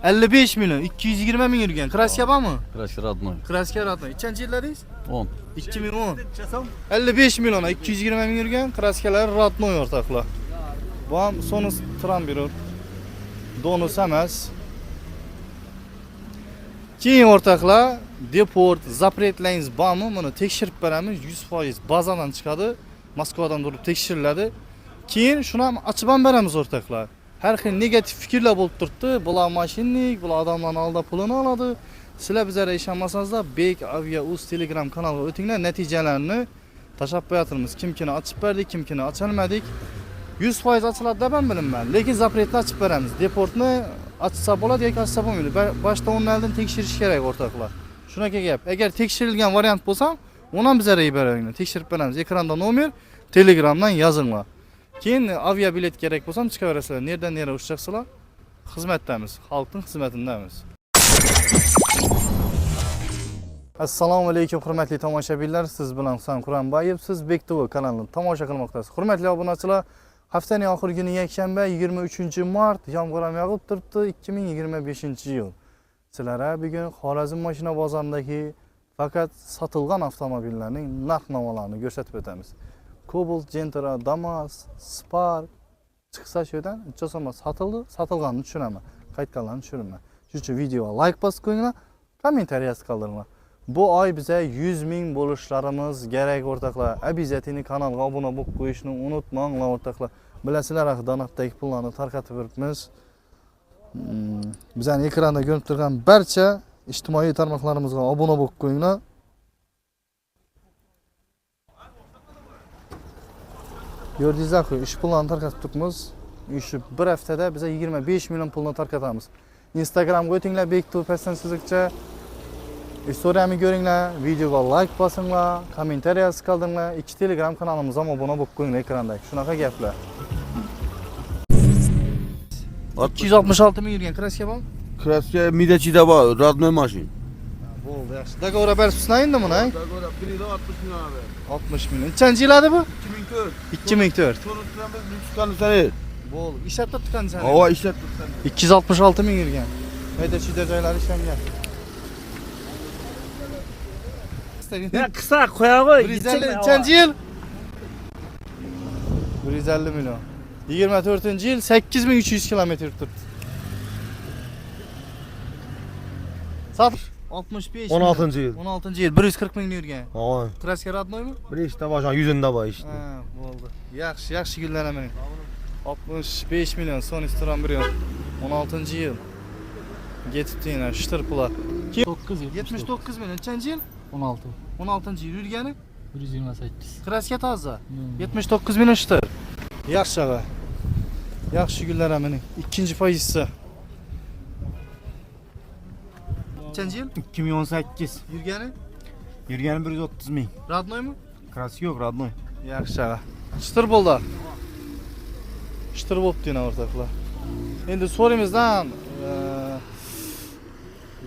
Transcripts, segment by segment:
55 milyon, 220 ming yurgan. Kraska bormi? Kraska родной. Kraska radnoy. Nechanchi yillardingiz? 10. 2010. 55 milyona 220 ming yurgan kraskalar radnoy o'rtoqlar. Bu ham Sonus Trambirer. Donus emas. Keyin o'rtoqlar, deport, zapretlayingiz bormi? Buni tekshirib beramiz. 100% bazadan chiqadi. Moskvadan turib tekshiriladi. Keyin shuni ham ochib ham beramiz o'rtoqlar. Har xil negativ fikrlar bo'lib turibdi. Bular mashinnik, bular odamlarning oldida pulini oladi. Sizlar bizlarga ishonmasanizlar, Bek Avia Uz Telegram kanaliga o'tinglar, natijalarni tashab qo'yatimiz. Kimkini ochib berdik, kimkini ocholmadik. 100% ochiladi deb ham bilaman. Lekin zapretni ochib beramiz. Deportni ochsa bo'ladi yoki ochsa bo'lmaydi. Boshda o'rnaldan tekshirish kerak o'rtoqlar. Shunaqa gap. Agar tekshirilgan variant bo'lsa, uni ham bizlarga beringlar. Tekshirib beramiz. Ekranda nomer, Telegramdan yozinglar. Keyin avia bilet kerak bo'lsa, chiqaverasizlar. Nerdan nera uçacaksizlar? Xizmatdamiz, xalqning xizmatindamiz. Assalomu alaykum hurmatli tomoshabinlar. Siz bilan Husan Quranbayev, siz Bek TV kanalini tomosha qilmoqdasiz. Hurmatli obunachilar, haftaning oxirgi kuni yakshanba 23-mart yomg'ir ham yog'ib turibdi 2025-yil. Sizlarga bugun Xorazm mashina bozoridagi faqat sotilgan avtomobillarning narx-navolarini ko'rsatib o'tamiz. Cobalt, Gentra, Damas, Spark chiqsa shu yerdan uncha sotildi, sotilganini tushunaman. Qaytganlarni tushunmayman. Shuning uchun videoga like bosib qo'yinglar, kommentariy qoldiringlar. Bu oy bize 100 ming bo'lishlarimiz kerak o'rtoqlar. Обязательно kanalga obuna bo'lib qo'yishni unutmanglar o'rtoqlar. Bilasizlar, donatdagi pullarni tarqatib yuribmiz. Bizning ekranda ko'rinib turgan barcha ijtimoiy tarmoqlarimizga obuna bo'lib qo'yinglar. Gördüğünüz gibi iş pullarını tarqatib turibmiz. Şu bir haftada bize 25 milyon pulni tarqatamiz. Instagramga o'tinglar, Bek TV passansizlikcha. Istoriyamni ko'ringlar, videoga like bosinglar, kommentariy qoldiringlar, 2 Telegram kanalimizga obuna bo'lib qo'yinglar ekrandagi. Shunaqa gaplar. 266 ming yurgan kraska bor? Kraska midachida bor, родной mashin. Bo'ldi, yaxshi. Dogovor beribsiz endi buni? Dogovor 60 milyon abi. 60 milyon. Nechanchi yil edi bu? 2004. 2004. Sonuçtan biz Lükskan'ı sanayız. Bo'ldi. Ishlatib turgan sen. Hava işlettik sen. 266 ming yurgan. Mayda-chuyda joylari ishlangan. Ya kısa koyağı 150 nechanchi yil? 150 milyon. 24-yil 8300 kilometr turibdi. Sat 65 16-yil. 16-yil 140 ming yurgan. Hava. Kraska radnoymi? Bir işte başan yüzünde var işte. Ha, bo'ldi. Yaxshi gullanaman. 65 milyon son istiram bir yil. 16-yil. Getibdi yana shtir pula. 9 yıl. 79 milyon. Nechanchi yil? 16. 16-yil yurgani? 128. Kraska toza. 79 milyon shtir. Yaxshi ag'a. Yaxshi gullanaman. Ikkinchi pozitsiyasi. Nechanchi yil? 2018. Yurgani? Yürgen 130 ming. Radnoymi? Krasi yok radnoy. Yaxshi ag'a. Shtir bo'ldi. Shtir bo'pti yana o'rtoqlar. Endi so'rimizdan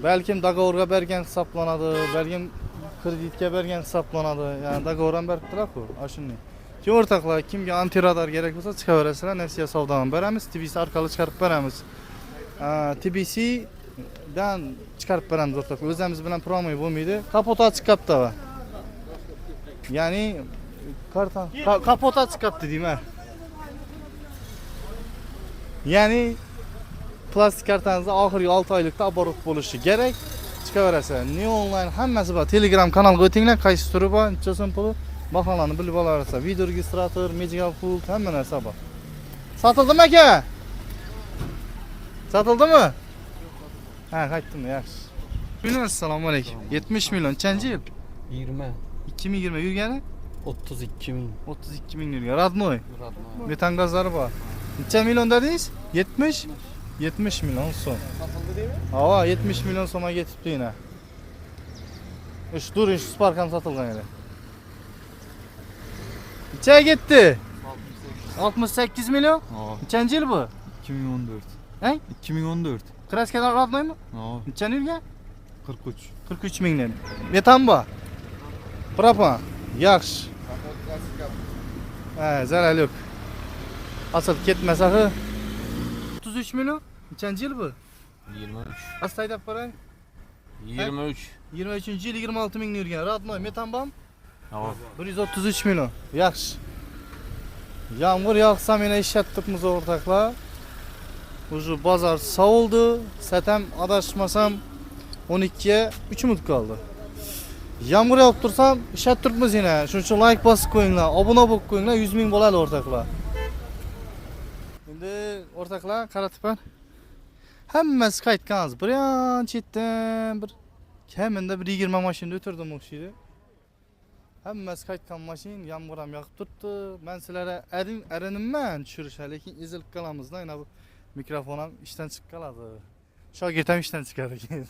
balkim dogovorga bergan hisoblanadi, balkim kreditga bergan hisoblanadi. Ya'ni dogovor ham beribdilar-ku, ashunday. Keyin o'rtoqlar, kimga antiradar kerak bo'lsa, chiqaverasizlar, nasiya savdodan beramiz, TBC orqali chiqarib beramiz. TBC dan chiqarib beramiz o'rtoqlar. O'zimiz bilan promoy bo'lmaydi. Kapota chiqibdi va. Ya'ni karton kapota chiqibdi deyman. Ya'ni plastik kartanızda oxirgi 6 oylikda oborot bo'lishi kerak. Chiqaverasizlar. Ne online hammasi bor. Telegram kanalga o'tinglar, qaysi turi bor, necha so'm puli, baholarni bilib olasizlar. Video registrator, Magical Pult, hamma narsa bor. Sotildimi aka? Sotildimi? Ha, qaytdim, yaxshi. Assalomu alaykum. 70 milyon nechanchi yil? 20. 2020 yurgani? 32 ming. 32 ming yurgan. Radnoy. Radnoy. Metan gazlari bor. Necha million dedingiz? 70? 70 milyon so'm. Satıldı değil mi? Hava 70 milyon so'mga ketibdi yana. Dur, Spark ham sotilgan edi. Nechaga ketdi? 68 milyon? Nechanchi yil bu? 2014. He? 2014. Kraskadan radnoymi? Nechani yurgan? 43. 43 mingdan. Metan bor. Propan. Yaxshi. Ha, zarar yo'q. Asıl ketmasa 33 milyon. Nechanchi yil bu? 23. Hasta aydap barang. 23. 23-yil 26 mingni yurgan. Radnoy metan bam. Tamam. 133 million. Yaxshi. Yağmur yağsa meni ishlatdikmiz o'rtoqlar. Уже bozor sovuldi. Satam adashmasam 12'ye 3 minut qoldi. Yağmur yağib tursam ishlatib turibmiz yana. Shuning uchun like bosib qo'yinglar, obuna bo'lib qo'yinglar, 100 ming bo'ladi o'rtoqlar. Endi o'rtoqlar qaratibman. Hammasi qaytganmiz. Birinchi chetdan bir kamida bir 20 mashina o'tirdim o'xshaydi. Hammasi qaytgan mashina, yomg'ir ham yog'ib turibdi. Men sizlarga arinimman tushirishga, lekin ezilib qolamizda. Yana bu mikrofon ham ishdan chiqib qoladi. Shogird ham ishdan chiqadi keyin.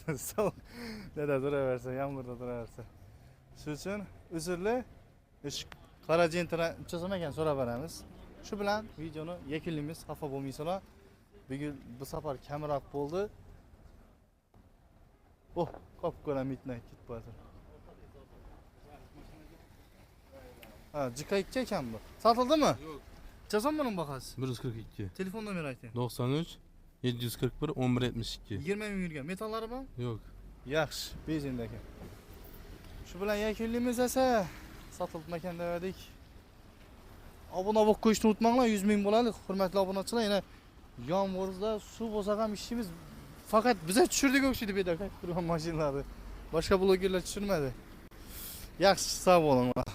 Dada turaversa, yomg'irda turaversa. Shuning uchun uzrli qora jentini chizim ekan so'rab beramiz. Shu bilan videoni yakunlaymiz. Xafa bo'lmaysizlar. Bugun bu safar kamroq bo'ldi. Oh, qop-qora midnight ketib qo'ydi. Ha, jikaytga ekan bu. Sotildimi? Yo'q. Chazam buning bahasi. 142. Telefon nomeri ayting. 93 741 1172. 20 ming yurgan. Metallari bormi? Yo'q. Yaxshi, benzin ekan. Shu bilan yakunlaymiz esa. Sotildi ekan dedik. Obuna bo'lib qo'yishni unutmanglar, 100 ming bo'ladi. Hurmatli obunachilar, yana yomg'irda suv bo'lsa ham ishimiz faqat biza tushirdik o'xshaydi bu yerda turgan mashinalarni. Boshqa blogerlar tushirmadi. Yaxshi, sog' bo'linglar.